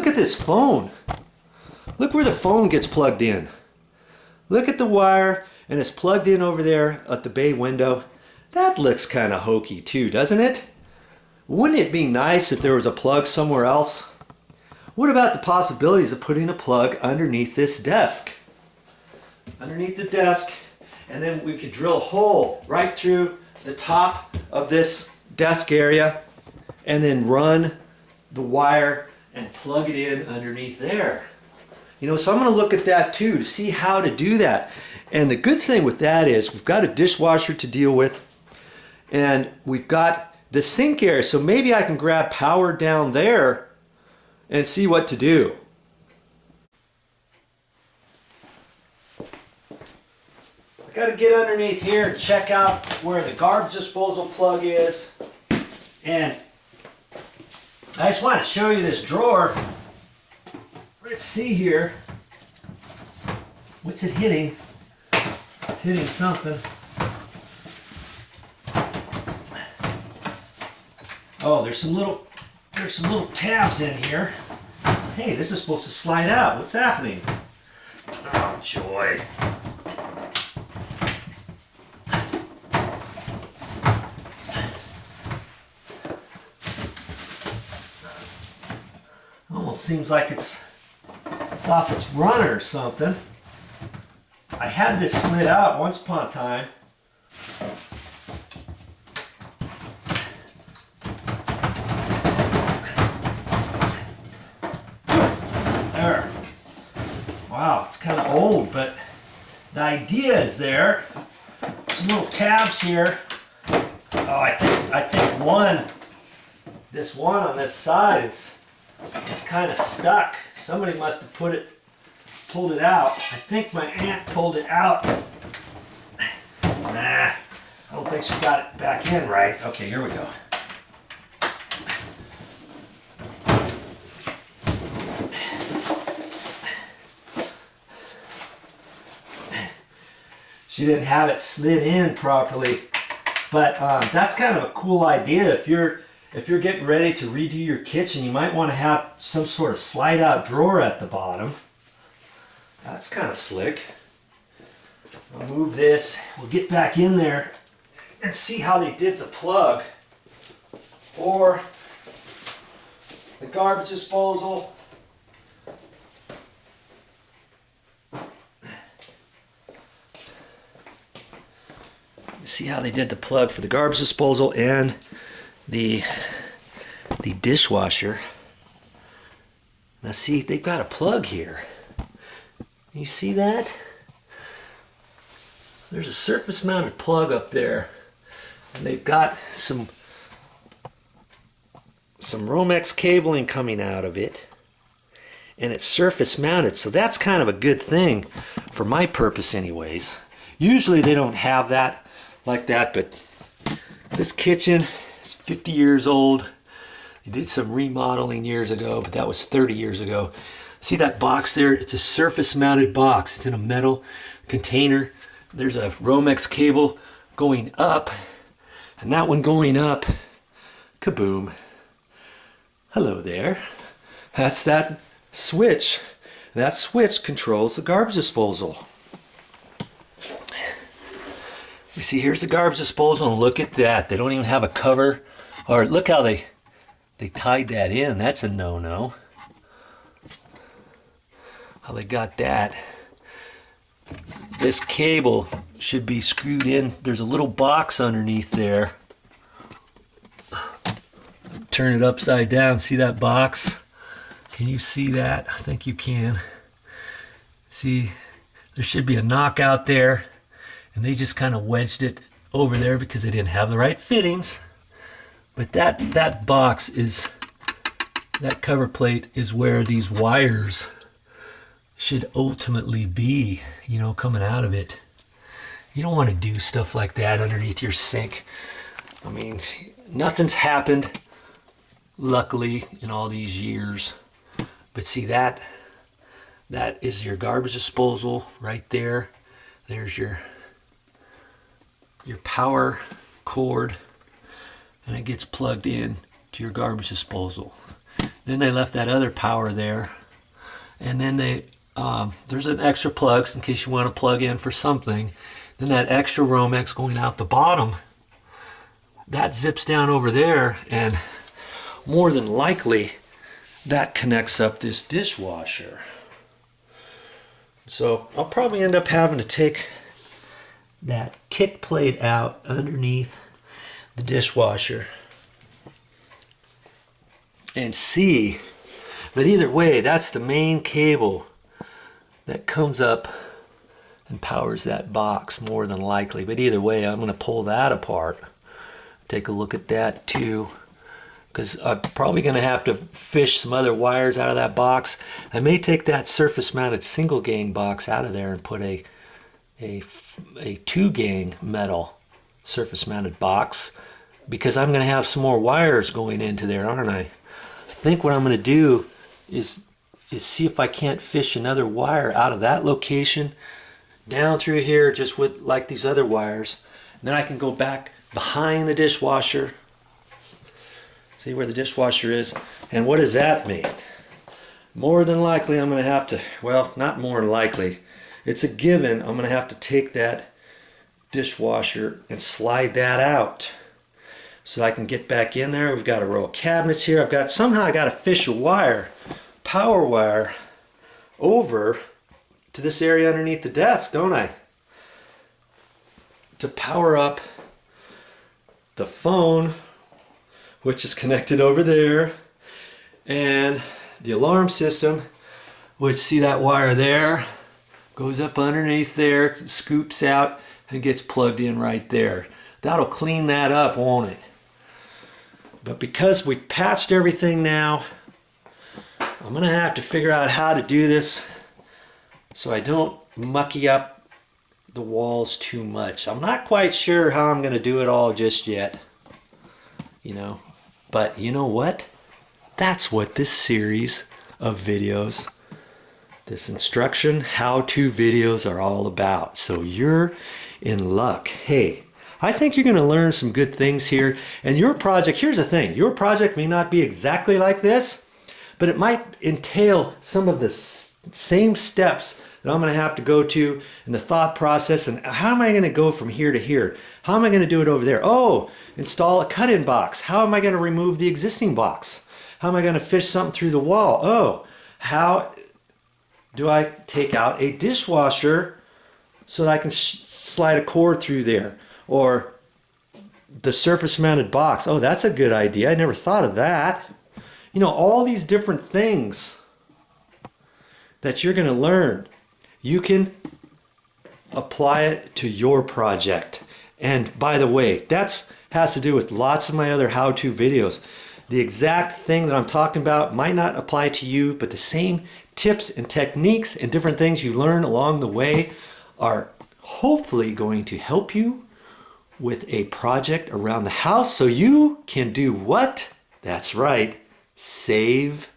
at this phone. Look where the phone gets plugged in. Look at the wire, and it's plugged in over there at the bay window. That looks kind of hokey too, doesn't it? Wouldn't it be nice if there was a plug somewhere else? What about the possibilities of putting a plug underneath this desk? Underneath the desk, and then we could drill a hole right through the top of this desk area and then run the wire and plug it in underneath there. You know, so I'm going to look at that too to see how to do that. And the good thing with that is we've got a dishwasher to deal with, and we've got the sink area, so maybe I can grab power down there and see what to do. I got to get underneath here and check out where the garbage disposal plug is. And I just want to show you this drawer. Let's see here. What's it hitting? It's hitting something. Oh, there's some little tabs in here. Hey, this is supposed to slide out. What's happening? Oh, joy. Almost seems like it's off its runner or something. I had this slid out once upon a time. There. Wow, it's kind of old, but the idea is there. Some little tabs here. Oh, I think this one on this side is kind of stuck. Somebody must have pulled it out. I think my aunt pulled it out. Nah, I don't think she got it back in right. Okay, here we go. She didn't have it slid in properly, but that's kind of a cool idea. If you're getting ready to redo your kitchen, you might want to have some sort of slide out drawer at the bottom. That's kind of slick. I'll move this. We'll get back in there and see how they did the plug for the garbage disposal. See how they did the plug for the garbage disposal and the dishwasher. Now see, they've got a plug here. You see that? There's a surface mounted plug up there, and they've got some Romex cabling coming out of it, and it's surface mounted, so that's kind of a good thing for my purpose anyways. Usually they don't have that like that, but this kitchen is 50 years old. They did some remodeling years ago, but that was 30 years ago. See that box there? It's a surface mounted box. It's in a metal container. There's a Romex cable going up, and that one going up, kaboom. Hello there. That's that switch. That switch controls the garbage disposal. You see, here's the garbage disposal, and look at that. They don't even have a cover. Or look how they tied that in. That's a no-no. How they got that. This cable should be screwed in. There's a little box underneath there. Turn it upside down. See that box? Can you see that? I think you can. See, there should be a knockout there, and they just kind of wedged it over there because they didn't have the right fittings. But that box is, that cover plate is where these wires should ultimately be, you know, coming out of it. You don't want to do stuff like that underneath your sink. I mean, nothing's happened, luckily, in all these years. But see, that is your garbage disposal right there. There's your power cord, and it gets plugged in to your garbage disposal. Then they left that other power there. And then there's an extra plugs in case you want to plug in for something. Then that extra Romex going out the bottom, that zips down over there, and more than likely that connects up this dishwasher. So I'll probably end up having to take that kick plate out underneath the dishwasher and see. But either way, that's the main cable that comes up and powers that box more than likely. But either way, I'm going to pull that apart, take a look at that too, because I'm probably going to have to fish some other wires out of that box. I may take that surface mounted single gang box out of there and put a 2-gang metal surface mounted box, because I'm going to have some more wires going into there, aren't I? I think what I'm going to do is see if I can't fish another wire out of that location down through here, just with like these other wires. And then I can go back behind the dishwasher, see where the dishwasher is. And what does that mean? More than likely I'm going to have to, well, not more than likely, it's a given, I'm going to have to take that dishwasher and slide that out so I can get back in there. We've got a row of cabinets here. Somehow I got to fish a wire, power wire, over to this area underneath the desk, don't I? To power up the phone, which is connected over there, and the alarm system, which, see that wire there, goes up underneath there, scoops out, and gets plugged in right there. That'll clean that up, won't it? But because we've patched everything now, I'm going to have to figure out how to do this so I don't mucky up the walls too much. I'm not quite sure how I'm going to do it all just yet, you know. But you know what? That's what this series of videos, this instruction, how-to videos are all about. So you're in luck. Hey, I think you're going to learn some good things here. And your project, here's the thing, your project may not be exactly like this, but it might entail some of the same steps that I'm going to have to go to in the thought process. And how am I going to go from here to here? How am I going to do it over there? Oh, install a cut-in box. How am I going to remove the existing box? How am I going to fish something through the wall? Oh, how do I take out a dishwasher so that I can slide a cord through there? Or the surface mounted box. Oh, that's a good idea. I never thought of that. You know, all these different things that you're going to learn, you can apply it to your project. And by the way, that has to do with lots of my other how-to videos. The exact thing that I'm talking about might not apply to you, but the same tips and techniques and different things you learn along the way are hopefully going to help you with a project around the house, so you can do what? That's right, save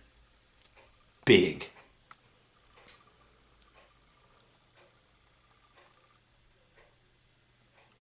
big.